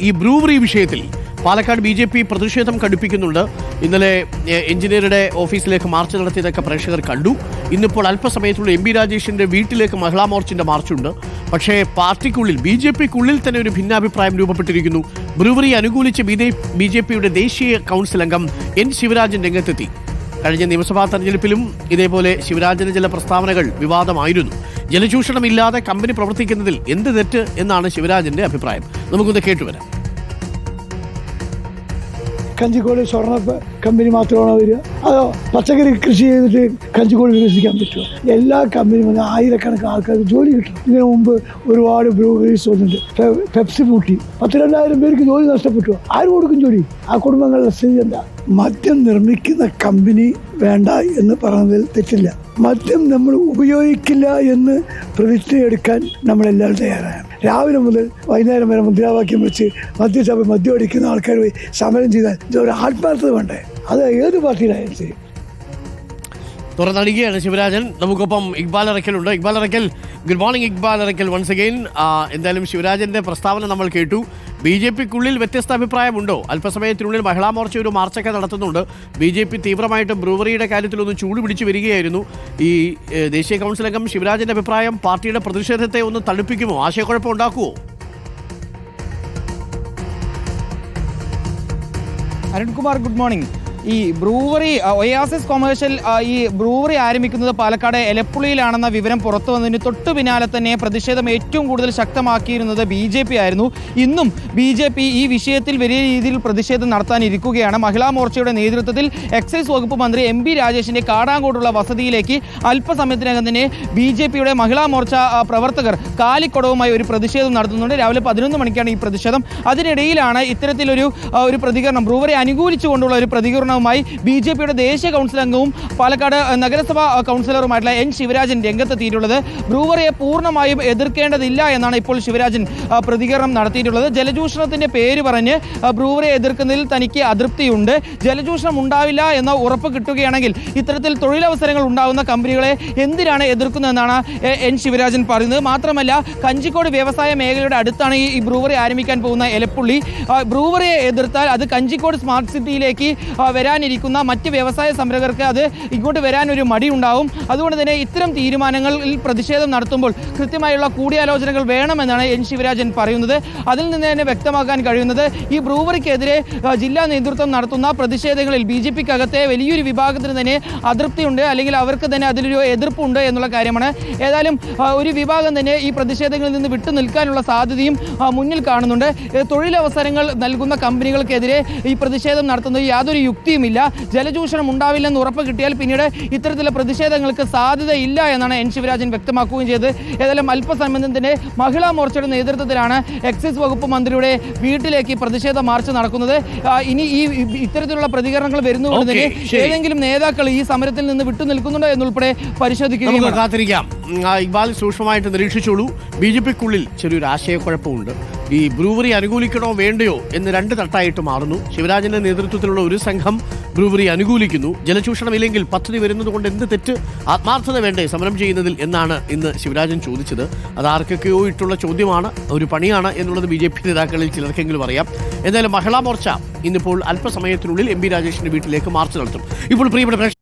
ഈ ബ്രൂവറി വിഷയത്തിൽ പാലക്കാട് BJP പ്രതിഷേധം കടുപ്പിക്കുന്നുണ്ട്. ഇന്നലെ എഞ്ചിനീയറുടെ ഓഫീസിലേക്ക് മാർച്ച് നടത്തിയതൊക്കെ പ്രേക്ഷകർ കണ്ടു. ഇന്നിപ്പോൾ അല്പസമയത്തുള്ള MP രാജേഷിന്റെ വീട്ടിലേക്ക് മഹിളാ മോർച്ചിന്റെ മാർച്ചുണ്ട്. പക്ഷേ പാർട്ടിക്കുള്ളിൽ BJPക്കുള്ളിൽ തന്നെ ഒരു ഭിന്നാഭിപ്രായം രൂപപ്പെട്ടിരിക്കുന്നു. ബ്രൂവറി അനുകൂലിച്ച് BJPയുടെ ദേശീയ കൗൺസിൽ അംഗം N ശിവരാജൻ രംഗത്തെത്തി. കഴിഞ്ഞ നിയമസഭാ തെരഞ്ഞെടുപ്പിലും ഇതേപോലെ ശിവരാജന്റെ ചില പ്രസ്താവനകൾ വിവാദമായിരുന്നു. ജലചൂഷണമില്ലാതെ കമ്പനി പ്രവർത്തിക്കുന്നതിൽ എന്ത് തെറ്റ് എന്നാണ് ശിവരാജന്റെ അഭിപ്രായം. നമുക്കൊന്ന് കേട്ടുവരാം. കഞ്ചിക്കോട് സ്വർണ്ണ കമ്പനി മാത്രമാണോ വരിക, അതോ പച്ചക്കറി കൃഷി ചെയ്തിട്ട് കഞ്ചിക്കോട് വികസിക്കാൻ പറ്റുമോ? എല്ലാ കമ്പനിയും വന്ന് ആയിരക്കണക്കിന് ആൾക്കാർക്ക് ജോലി കിട്ടും. ഇതിനു മുമ്പ് ഒരുപാട് ബ്രൂവറീസ് വന്നിട്ടുണ്ട്. പെപ്സി പൂട്ടി 10,000-2000 പേർക്ക് ജോലി നഷ്ടപ്പെട്ടു. ആര് കൊടുക്കും ജോലി? ആ കുടുംബങ്ങളുടെ സ്ഥിതി എന്താ? മദ്യം നിർമ്മിക്കുന്ന കമ്പനി വേണ്ട എന്ന് പറഞ്ഞതിൽ തെറ്റില്ല. മദ്യം നമ്മൾ ഉപയോഗിക്കില്ല എന്ന് പ്രതിജ്ഞയെടുക്കാൻ നമ്മളെല്ലാവരും തയ്യാറാണ്. രാവിലെ മുതൽ വൈകുന്നേരം വരെ മുദ്രാവാക്യം വെച്ച് മദ്യം അടിക്കുന്ന ആൾക്കാർ പോയി സമരം ചെയ്താൽ ഇതൊരു ആത്മാർത്ഥത വേണ്ടേ? അത് ഏത് പാർട്ടിയിലായാലും ശരി. തുറന്നടിക്കുകയാണ് ശിവരാജൻ. നമുക്കൊപ്പം ഇക്ബാൽ അറക്കലുണ്ട്. Iqbal Arakkal, good morning Iqbal Arakkal once again. എന്തായാലും ശിവരാജന്റെ പ്രസ്താവന നമ്മൾ കേട്ടു. BJPക്കുള്ളിൽ വ്യത്യസ്ത അഭിപ്രായമുണ്ടോ? അല്പസമയത്തിനുള്ളിൽ മഹിളാ മോർച്ച ഒരു മാർച്ചൊക്കെ നടത്തുന്നുണ്ട്. BJP തീവ്രമായിട്ട് ബ്രൂവറിയുടെ കാര്യത്തിലൊന്ന് ചൂട് പിടിച്ച് വരികയായിരുന്നു. ഈ ദേശീയ കൗൺസിൽ അംഗം ശിവരാജന്റെ അഭിപ്രായം പാർട്ടിയുടെ പ്രതിഷേധത്തെ ഒന്ന് തണുപ്പിക്കുമോ? ആശയക്കുഴപ്പം ഉണ്ടാക്കുമോ? Arunkumar, good morning. ഈ ബ്രൂവറി ഒയാസിസ് കൊമേഴ്ഷ്യൽ ഈ ബ്രൂവറി ആരംഭിക്കുന്നത് പാലക്കാട് എലപ്പുള്ളിയിലാണെന്ന വിവരം പുറത്തു വന്നതിന് തൊട്ടു പിന്നാലെ തന്നെ പ്രതിഷേധം ഏറ്റവും കൂടുതൽ ശക്തമാക്കിയിരുന്നത് BJP ആയിരുന്നു. ഇന്നും BJP ഈ വിഷയത്തിൽ വലിയ രീതിയിൽ പ്രതിഷേധം നടത്താനിരിക്കുകയാണ്. മഹിളാ മോർച്ചയുടെ നേതൃത്വത്തിൽ എക്സൈസ് വകുപ്പ് മന്ത്രി MP രാജേഷിന്റെ കാടാങ്കോടുള്ള വസതിയിലേക്ക് അല്പസമയത്തിനകം തന്നെ BJPയുടെ മഹിളാ മോർച്ച പ്രവർത്തകർ കാലിക്കൊടവുമായി ഒരു പ്രതിഷേധം നടത്തുന്നുണ്ട്. രാവിലെ 11 മണിക്കാണ് ഈ പ്രതിഷേധം. അതിനിടയിലാണ് ഇത്തരത്തിലൊരു പ്രതികരണം, ബ്രൂവറി അനുകൂലിച്ചുകൊണ്ടുള്ള ഒരു പ്രതികരണം BJPയുടെ ദേശീയ കൗൺസിൽ അംഗവും പാലക്കാട് നഗരസഭാ കൗൺസിലറുമായിട്ടുള്ള N ശിവരാജൻ രംഗത്തെത്തിയിട്ടുള്ളത്. ബ്രൂവറിയെ പൂർണ്ണമായും എതിർക്കേണ്ടതില്ല എന്നാണ് ഇപ്പോൾ ശിവരാജൻ പ്രതികരണം നടത്തിയിട്ടുള്ളത്. ജലചൂഷണത്തിന്റെ പേര് പറഞ്ഞ് ബ്രൂവറിയെ എതിർക്കുന്നതിൽ തനിക്ക് അതൃപ്തിയുണ്ട്. ജലചൂഷണം ഉണ്ടാവില്ല എന്ന ഉറപ്പ് കിട്ടുകയാണെങ്കിൽ ഇത്തരത്തിൽ തൊഴിലവസരങ്ങൾ ഉണ്ടാകുന്ന കമ്പനികളെ എന്തിനാണ് എതിർക്കുന്നതെന്നാണ് N ശിവരാജൻ പറയുന്നത്. മാത്രമല്ല, കഞ്ചിക്കോട് വ്യവസായ മേഖലയുടെ അടുത്താണ് ഈ ബ്രൂവറി ആരംഭിക്കാൻ പോകുന്ന എലപ്പുള്ളി. ബ്രൂവറിയെ എതിർത്താൽ അത് കഞ്ചിക്കോട് സ്മാർട്ട് സിറ്റിയിലേക്ക് വരാനിരിക്കുന്ന മറ്റ് വ്യവസായ സംരംഭകർക്ക് അത് ഇങ്ങോട്ട് വരാൻ ഒരു മടി ഉണ്ടാവും. അതുകൊണ്ട് തന്നെ ഇത്തരം തീരുമാനങ്ങളിൽ പ്രതിഷേധം നടത്തുമ്പോൾ കൃത്യമായുള്ള കൂടിയാലോചനകൾ വേണമെന്നാണ് N ശിവരാജൻ പറയുന്നത്. അതിൽ നിന്ന് തന്നെ വ്യക്തമാക്കാൻ കഴിയുന്നത് ഈ ബ്രൂവറിക്കെതിരെ ജില്ലാ നേതൃത്വം നടത്തുന്ന പ്രതിഷേധങ്ങളിൽ BJPക്കകത്തെ വലിയൊരു വിഭാഗത്തിന് തന്നെ അതൃപ്തിയുണ്ട്, അല്ലെങ്കിൽ അവർക്ക് തന്നെ അതിലൊരു എതിർപ്പുണ്ട് എന്നുള്ള കാര്യമാണ്. ഏതായാലും ഒരു വിഭാഗം തന്നെ ഈ പ്രതിഷേധങ്ങളിൽ നിന്ന് വിട്ടു നിൽക്കാനുള്ള സാധ്യതയും മുന്നിൽ കാണുന്നുണ്ട്. തൊഴിലവസരങ്ങൾ നൽകുന്ന കമ്പനികൾക്കെതിരെ ഈ പ്രതിഷേധം നടത്തുന്നത് യാതൊരു യുക്തിയുമില്ല. ജലചൂഷണം ഉണ്ടാവില്ലെന്ന് ഉറപ്പ് കിട്ടിയാൽ പിന്നീട് ഇത്തരത്തിലുള്ള പ്രതിഷേധങ്ങൾക്ക് സാധ്യതയില്ല എന്നാണ് N ശിവരാജൻ വ്യക്തമാക്കുകയും ചെയ്തത്. ഏതായാലും അല്പസമയം തന്നെ മഹിളാ മോർച്ചയുടെ നേതൃത്വത്തിലാണ് എക്സൈസ് വകുപ്പ് മന്ത്രിയുടെ വീട്ടിലേക്ക് പ്രതിഷേധ മാർച്ച് നടക്കുന്നത്. ഇനി ഈ ഇത്തരത്തിലുള്ള പ്രതികരണങ്ങൾ വരുന്നതുകൊണ്ട് തന്നെ ഏതെങ്കിലും നേതാക്കൾ ഈ സമരത്തിൽ നിന്ന് വിട്ടു നിൽക്കുന്നുണ്ടോ എന്നുൾപ്പെടെ പരിശോധിക്കുകയും കാത്തിരിക്കാം. ഇക്ബാൽ സൂക്ഷ്മമായിട്ട് നിരീക്ഷിച്ചോളൂ. BJPക്കുള്ളിൽ ചെറിയൊരു ആശയക്കുഴപ്പമുണ്ട്. ഈ ബ്രൂവറി അനുകൂലിക്കണോ വേണ്ടയോ എന്ന് രണ്ട് തട്ടായിട്ട് മാറുന്നു. ശിവരാജന്റെ നേതൃത്വത്തിലുള്ള ഒരു സംഘം ബ്രൂവറി അനുകൂലിക്കുന്നു. ജലചൂഷണമില്ലെങ്കിൽ പദ്ധതി വരുന്നത് കൊണ്ട് എന്ത് തെറ്റ്? ആത്മാർത്ഥത വേണ്ടേ സമരം ചെയ്യുന്നതിൽ എന്നാണ് ഇന്ന് ശിവരാജൻ ചോദിച്ചത്. അത് ആർക്കൊക്കെയോ ഇട്ടുള്ള ചോദ്യമാണ്, ഒരു പണിയാണ് എന്നുള്ളത് BJP നേതാക്കളിൽ ചിലർക്കെങ്കിലും അറിയാം. എന്തായാലും മഹിളാ മോർച്ച ഇന്നിപ്പോൾ അല്പസമയത്തിനുള്ളിൽ MP രാജേഷിന്റെ വീട്ടിലേക്ക് മാർച്ച് നടത്തും. ഇപ്പോൾ പ്രിയപ്പെട്ട